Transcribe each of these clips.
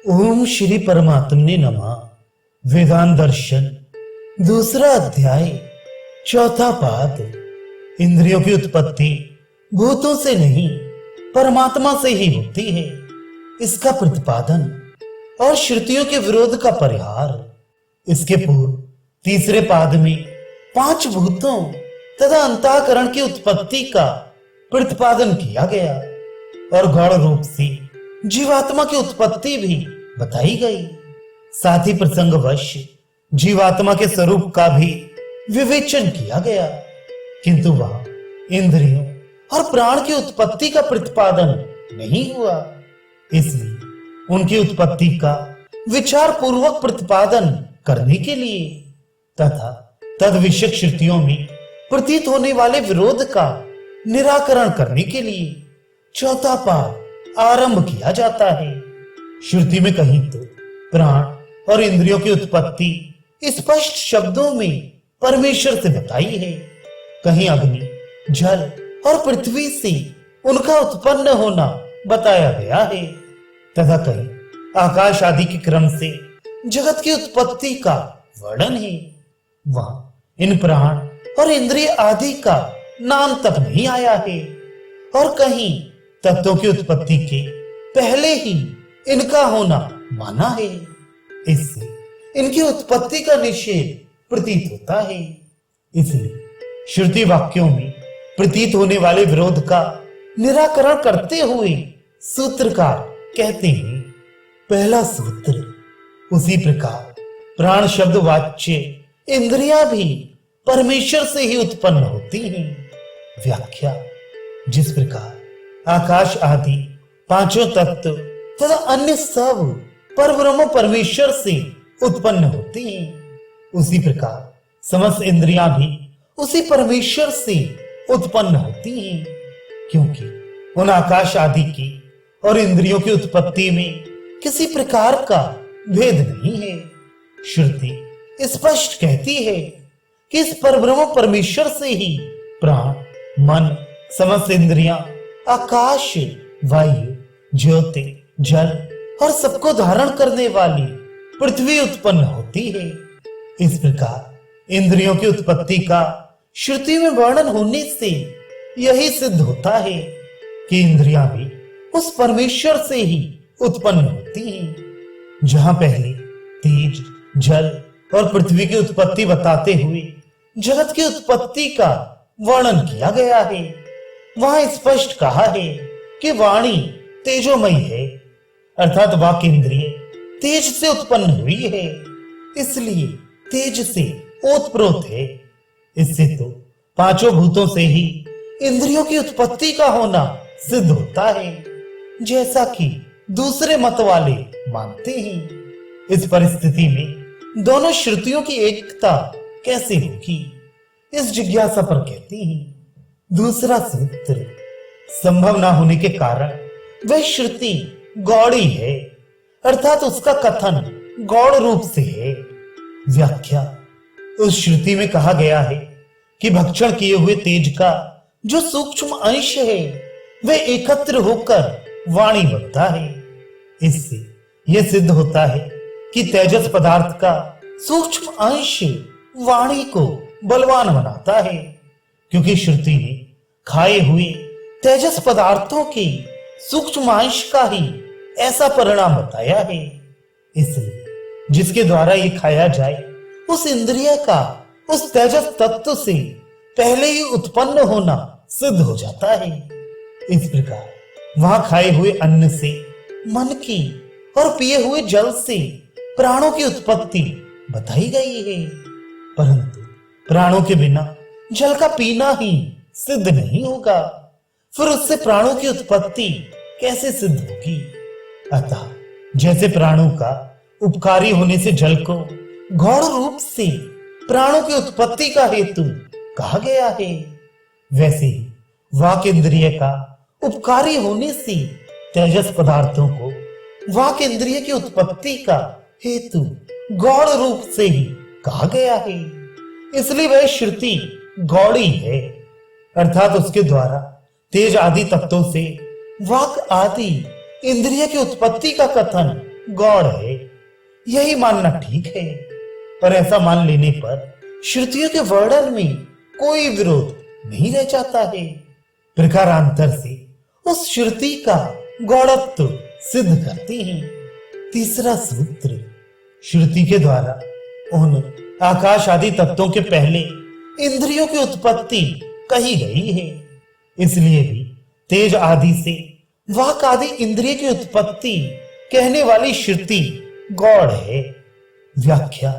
ओम श्री परमात्मने नमः। वेदांत दर्शन दूसरा अध्याय चौथा पाद। इंद्रियों की उत्पत्ति भूतों से नहीं परमात्मा से ही होती है, इसका प्रतिपादन और श्रुतियों के विरोध का परिहार। इसके पूर्व तीसरे पाद में 5 भूतों तथा अंतःकरण की उत्पत्ति का प्रतिपादन किया गया और गौण रूप से जीवात्मा की उत्पत्ति भी बताई गई। साथ ही प्रसंगवश जीवात्मा के स्वरूप का भी विवेचन किया गया, किंतु वह इंद्रियों और प्राण की उत्पत्ति का प्रतिपादन नहीं हुआ। इसलिए उनकी उत्पत्ति का विचार पूर्वक प्रतिपादन करने के लिए तथा तद विषयक श्रुतियों में प्रतीत होने वाले विरोध का निराकरण करने के लिए चौथा पाद आरंभ किया जाता है। श्रुति में कहीं तो प्राण और इंद्रियों की उत्पत्ति स्पष्ट शब्दों में परमेश्वर से बताई है, कहीं अग्नि, जल और पृथ्वी से उनका उत्पन्न होना बताया गया है, तथा कहीं आकाश आदि के क्रम से जगत की उत्पत्ति का वर्णन है। वहां इन प्राण और इंद्रिय आदि का नाम तक नहीं आया है, और कहीं तत्वों की उत्पत्ति के पहले ही इनका होना माना है। इससे इनकी उत्पत्ति का निषेध प्रतीत होता है। इसलिए श्रुति वाक्यों में प्रतीत होने वाले विरोध का निराकरण करते हुए सूत्रकार कहते हैं, पहला सूत्र, उसी प्रकार प्राण शब्द वाच्य इंद्रियां भी परमेश्वर से ही उत्पन्न होती हैं। व्याख्या, जिस प्रकार आकाश आदि पांचों तत्व तथा अन्य सब परब्रह्म परमेश्वर से उत्पन्न होती हैं, उसी प्रकार समस्त इंद्रियां भी उसी परमेश्वर से उत्पन्न होती हैं, क्योंकि उन आकाश आदि की और इंद्रियों की उत्पत्ति में किसी प्रकार का भेद नहीं है। श्रुति स्पष्ट कहती है कि इस परब्रह्म परमेश्वर से ही प्राण, मन, समस्त इंद्रियां, आकाश, वायु, ज्योति, जल और सबको धारण करने वाली पृथ्वी उत्पन्न होती है। इस प्रकार इंद्रियों की उत्पत्ति का श्रुति में वर्णन होने से यही सिद्ध होता है कि इंद्रियां भी उस परमेश्वर से ही उत्पन्न होती हैं। जहां पहले तेज, जल और पृथ्वी की उत्पत्ति बताते हुए जगत की उत्पत्ति का वर्णन किया गया है, वहां स्पष्ट कहा है कि वाणी तेजोमयी है, अर्थात वाक् इंद्रिय तेज से उत्पन्न हुई है, इसलिए तेज से ओतप्रोत है। इससे तो पांचों भूतों से ही इंद्रियों की उत्पत्ति का होना सिद्ध होता है, जैसा कि दूसरे मत वाले मानते हैं। इस परिस्थिति में दोनों श्रुतियों की एकता कैसे होगी, इस जिज्ञासा पर कहते हैं। दूसरा सूत्र, संभव ना होने के कारण वह श्रुति गौड़ी है, अर्थात उसका कथन गौड़ रूप से है। व्याख्या, उस श्रुति में कहा गया है कि भक्षण किए हुए तेज का जो सूक्ष्म अंश है वह एकत्र होकर वाणी बनता है। इससे यह सिद्ध होता है कि तेजस पदार्थ का सूक्ष्म अंश वाणी को बलवान बनाता है, क्योंकि श्रुति ने खाए हुए तेजस पदार्थों के सूक्ष्म अंश का ही ऐसा परिणाम बताया है। इसलिए जिसके द्वारा ये खाया जाए उस इंद्रिय का उस तेजस तत्व से पहले ही उत्पन्न होना सिद्ध हो जाता है। इस प्रकार वहां खाए हुए अन्न से मन की और पिए हुए जल से प्राणों की उत्पत्ति बताई गई है, परंतु प्राणों के बिना जल का पीना ही सिद्ध नहीं होगा, फिर उससे प्राणों की उत्पत्ति कैसे सिद्ध होगी। अतः जैसे प्राणों का उपकारी होने से जल को गौण रूप से प्राणों की उत्पत्ति का हेतु कहा गया है, वैसे ही वाक् इंद्रिय का उपकारी होने से तेजस पदार्थों को वाक् इंद्रिय की उत्पत्ति का हेतु गौण रूप से ही कहा गया है। इसलिए वह श्रुति गौड़ी है, अर्थात उसके द्वारा तेज आदि तत्वों से वाक आदि इंद्रिय की उत्पत्ति का कथन गौड़ है, यही मानना ठीक है। पर ऐसा मान लेने पर श्रुतियों के वर्णन में कोई विरोध नहीं रह जाता है। प्रकारांतर से उस श्रुति का गौड़त्व सिद्ध करते हैं। तीसरा सूत्र, श्रुति के द्वारा उन आकाश आदि तत्वों के पहले इंद्रियों की उत्पत्ति कही गई है, इसलिए भी तेज आदि से वाक आदि इंद्रिय की उत्पत्ति कहने वाली श्रुति गौड़ है। व्याख्या,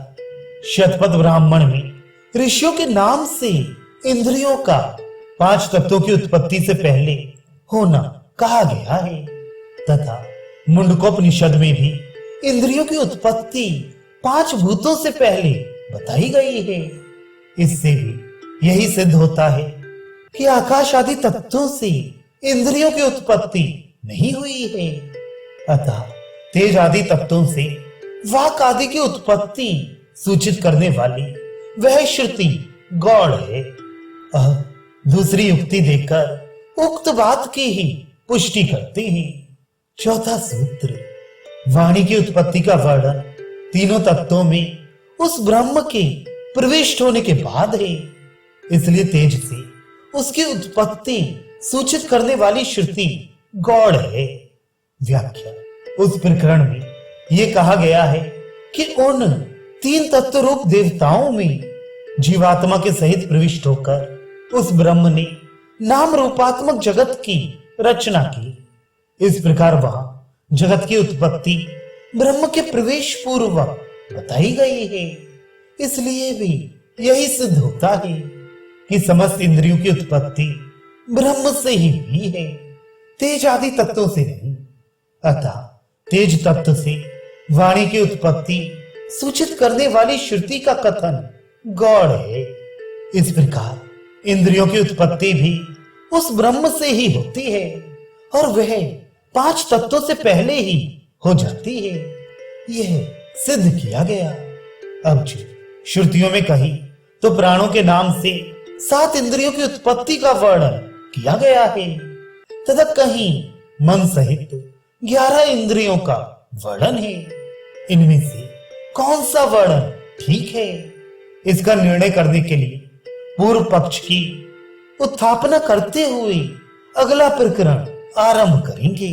शतपथ ब्राह्मण में ऋषियों के नाम से इंद्रियों का 5 तत्वों की उत्पत्ति से पहले होना कहा गया है, तथा मुंडकोपनिषद में भी इंद्रियों की उत्पत्ति 5 भूतों से पहले बताई गई है। इससे भी यही सिद्ध होता है कि आकाश आदि तत्वों से इंद्रियों की उत्पत्ति नहीं हुई है। अतः तेज आदि तत्वों से वाक आदि की उत्पत्ति सूचित करने वाली वह श्रुति गौड़ है। अब दूसरी युक्ति देकर उक्त बात की ही पुष्टि करते हैं। चौथा सूत्र, वाणी की उत्पत्ति का वर्णन तीनों तत्वों में उस ब्रह्म के प्रविष्ट होने के बाद है, इसलिए तेज से उसकी उत्पत्ति सूचित करने वाली श्रुति गौड़ है। व्याख्या, उस प्रकरण में यह कहा गया है कि उन 3 तत्व रूप देवताओं में जीवात्मा के सहित प्रविष्ट होकर उस ब्रह्म ने नाम रूपात्मक जगत की रचना की। इस प्रकार वहां जगत की उत्पत्ति ब्रह्म के प्रवेश पूर्वक बताई गई है। इसलिए भी यही सिद्ध होता है कि समस्त इंद्रियों की उत्पत्ति ब्रह्म से ही हुई है, तेज आदि तत्वों से नहीं। अतः तेज तत्व से वाणी की उत्पत्ति सूचित करने वाली श्रुति का कथन गौड़ है। इस प्रकार इंद्रियों की उत्पत्ति भी उस ब्रह्म से ही होती है और वह 5 तत्वों से पहले ही हो जाती है। यह सिद्ध किया गया। अब जो श्रुतियों में कही तो प्राणों के नाम से 7 इंद्रियों की उत्पत्ति का वर्णन किया गया है, तथा कहीं मन सहित 11 इंद्रियों का वर्णन है। इनमें से कौन सा वर्णन ठीक है, इसका निर्णय करने के लिए पूर्व पक्ष की उत्थापना करते हुए अगला प्रकरण आरंभ करेंगे।